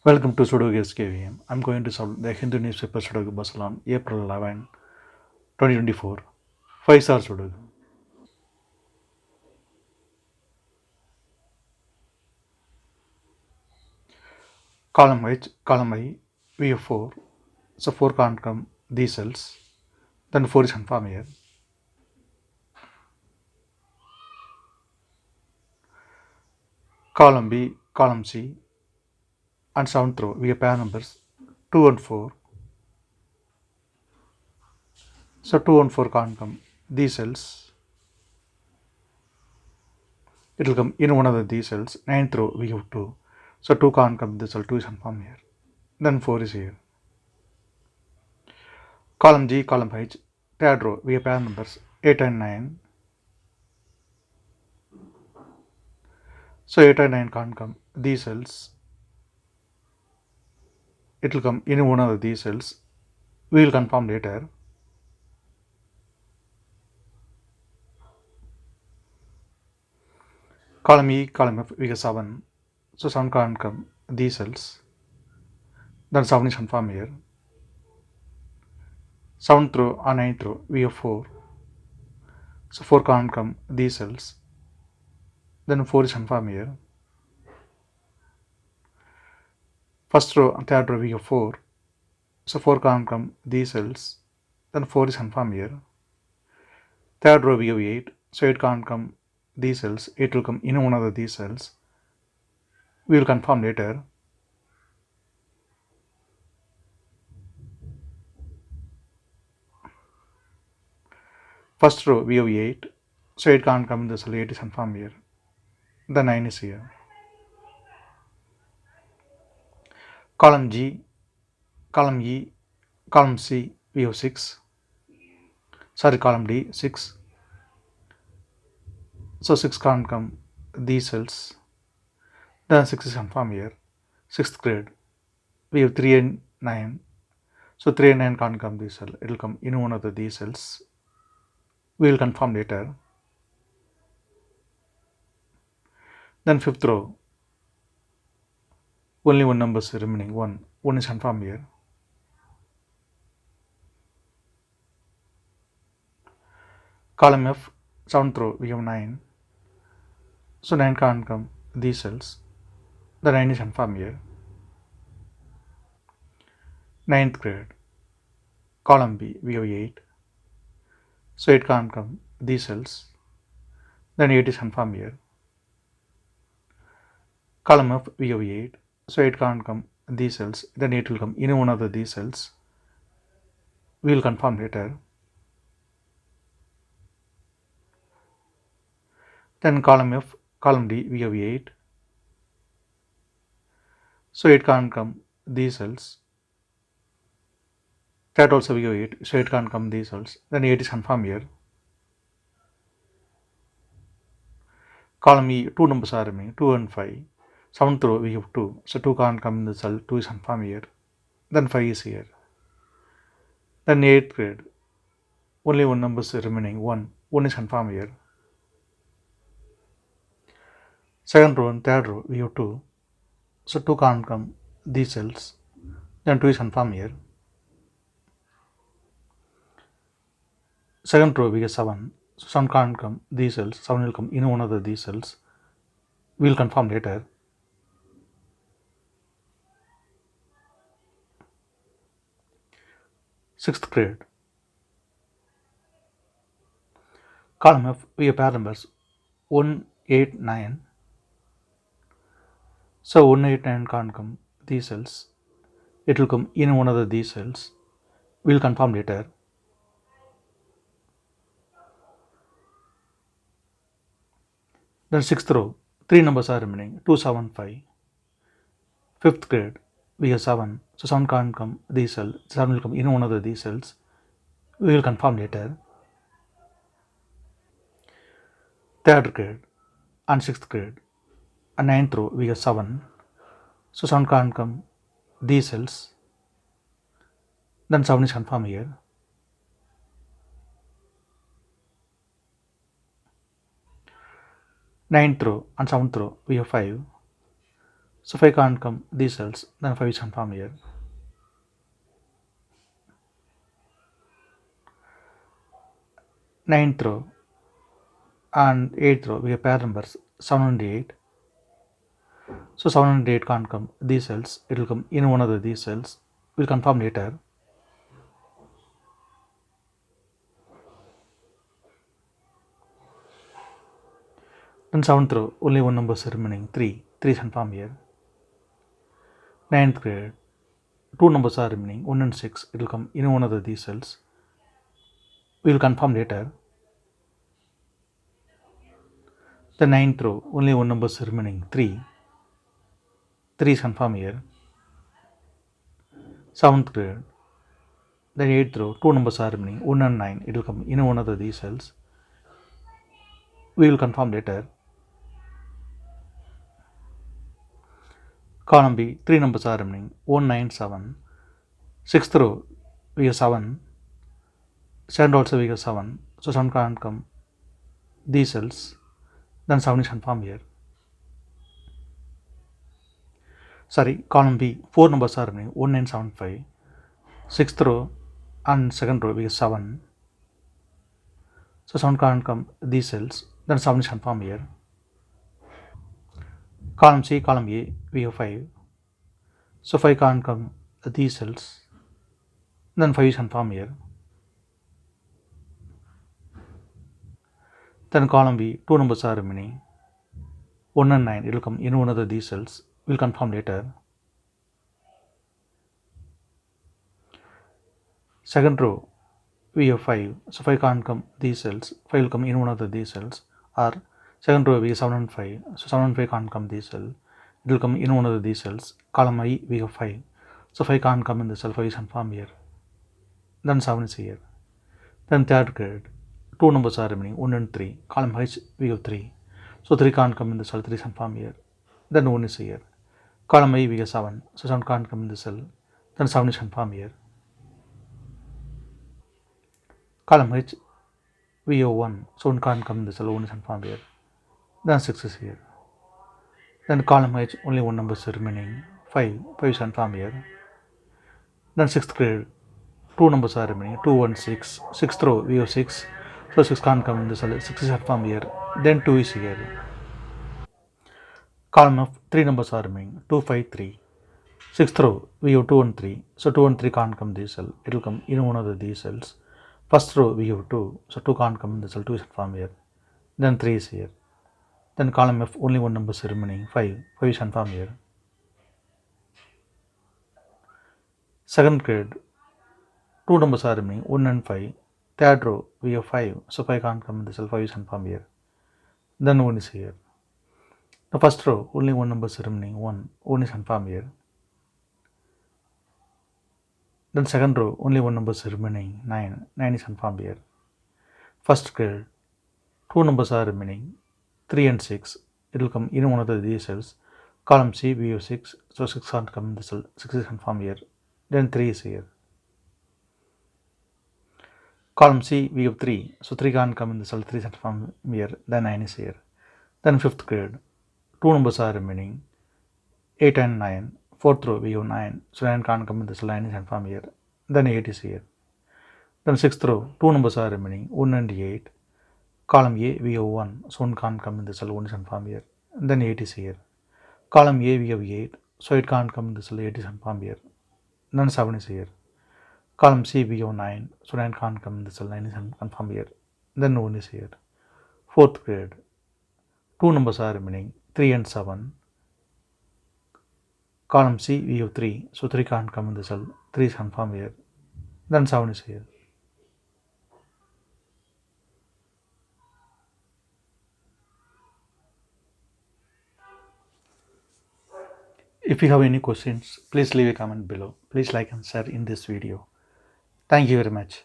Welcome to Sudoku SKVM. I'm going to solve the Hindu newspaper Sudoku puzzle on April 11, 2024. 5-star Sudoku. Column H, column I, we have 4. So 4 can't come these cells. Then 4 is confirmed here. Column B, column C, and 7th row, we have pair numbers 2 and 4. So 2 and 4 can't come these cells. It will come in one of these cells. 9th row, we have 2. So 2 can't come this cell, 2 is confirmed here. Then 4 is here. Column G, column H, third row, we have pair numbers 8 and 9. So 8 and 9 can't come these cells. It will come in one of these cells. We will confirm later. Column E, column F, we get 7. So 7 can't come these cells. Then 7 is confirmed here. 7th row and 9th row, we have 4. So 4 can't come these cells. Then 4 is confirmed here. First row and third row, we have 4. So 4 can't come these cells. Then 4 is confirmed here. Third row, we have 8. So 8 can't come these cells. 8 will come in one of these cells. We will confirm later. First row, we have 8. So 8 can't come in the cell. 8 is confirmed here. The 9 is here. Column G, column E, column C, we have 6. Sorry, column D, 6. So 6 can't come these cells. Then 6 is confirmed here. 6th grade, we have 3 and 9. So 3 and 9 can't come this cell. It will come in one of these cells. We will confirm later. Then 5th row, only one number is remaining, 1. 1 is confirmed here. Column F, 7th row, we have 9. So 9 can't come these cells. The 9 is confirmed here. 9th grade, column B, we have 8. So 8 can't come these cells. Then 8 is confirmed here. Column F, we have 8. So 8 can't come these cells. Then 8 will come in one of these cells. We will confirm later. Then column F, column D, we have 8. So 8 can't come these cells. That also we have 8. So 8 can't come these cells. Then 8 is confirmed here. Column E, 2 numbers are remaining, 2 and 5. 7th row, we have 2. So 2 can't come in the cell. 2 is confirmed here. Then 5 is here. Then 8th grade, only one number is remaining, 1. 1 is confirmed here. 2nd row and 3rd row, we have 2. So 2 can't come these cells. Then 2 is confirmed here. 2nd row, we get 7. So 7 can't come these cells. 7 will come in one of these cells. We will confirm later. Sixth grade, column F, we have pair numbers 1, 8, 9. So 1, 8, 9 can't come these cells. It will come in one of these cells. We will confirm later. Then 6th row, 3 numbers are remaining, 2, 7, 5. 5th grade, we have 7. So 7 can't come these cells. 7 will come in one of these cells. We will confirm later. 3rd grade and 6th grade and 9th row, we have 7. So 7 can't come these cells. Then 7 is confirmed here. 9th row and 7th row, we have 5. So 5 can't come these cells, then 5 is confirmed here. Ninth row and eighth row we have pair numbers 7 and 8. So 7 and 8 can't come these cells, it will come in one of these cells. We'll confirm later. Then 7th row only one number is remaining 3. 3 is confirmed here. Ninth grade two numbers are remaining 1 and 6, it will come in one of these cells. We will confirm later. The ninth row only one number is remaining 3. 3 is confirmed here. 7th grade then 8th row two numbers are remaining 1 and 9, it will come in one of these cells. We will confirm later. Column B, 3 numbers are remaining 1, 9, 7. 6th row we have 7. 7 also we have 7. So 7 can't come these cells. Then 7 is confirmed here. Sorry, column B, 4 numbers are remaining 1, 9, 7, 5. 6th row and 2nd row we have 7. So 7 can't come these cells. Then 7 is confirmed here. Column C, column A we have 5. So 5 can't come these cells. Then 5 is confirmed here. Then column B, 2 numbers are remaining 1 and 9, it will come in one of these cells. We will confirm later. Second row we have 5. So 5 can't come these cells. 5 will come in one of these cells. Or second row we have 7 and 5. So 7 and 5 can't come this cell. It will come in one of these cells. Column I we have 5. So 5 can't come in the cell. 5 is confirmed here. Then 7 is here. Then third grade. Two numbers are remaining 1 and 3. Column H we have 3. So 3 can't come in the cell. 3 is confirmed here. Then 1 is here. Column I we have 7. So 7 can't come in the cell. Then 7 is confirmed here. Column H we have 1. So 1 can't come in the cell. 1 is confirmed here. Then 6 is here. Then column H only one number is remaining 5. 5 is confirmed here. Then 6th grade 2 numbers are remaining 2 and 6. 6th row we have 6. So 6 can't come in the cell. 6 is confirmed here. Then 2 is here. Column of 3 numbers are remaining 2, 5, 3. 6th row we have 2 and 3. So 2 and 3 can't come this cell. It will come in one of these cells. First row we have 2. So 2 can't come in the cell. 2 is confirmed here. Then 3 is here. Then column F only one number is remaining 5. 5 is confirmed here. Second grade 2 numbers are remaining 1 and 5. Third row we have 5. So 5 can't come in the cell. 5 is confirmed here. Then 1 is here. The first row only one number is remaining 1. 1 is confirmed here. Then second row only one number is remaining 9. 9 is confirmed here. First grade 2 numbers are remaining 3 and 6. It will come in one of these cells. Column C we have 6. So 6 can't come in the cell. 6 is confirmed here. Then 3 is here. Column C we have 3. So 3 can't come in the cell. 3 is confirmed here. Then 9 is here. Then 5th grade 2 numbers are remaining 8 and 9. 4th row we have 9. So 9 can't come in the cell. 9 is confirmed here. Then 8 is here. Then 6th row 2 numbers are remaining 1 and 8. Column A we have 1. So 1 can't come in the cell. 1 is confirmed here. Then 8 is here. Column A we have 8. So it can't come in the cell. 8 is confirmed here. Then 7 is here. Column C we have 9. So 9 can't come in the cell. 9 is confirmed here. Then 1 is here. 4th grade 2 numbers are remaining 3 and 7. Column C we have 3. So 3 can't come in the cell. 3 is confirmed here. Then 7 is here. If you have any questions, please leave a comment below. Please like and share in this video. Thank you very much.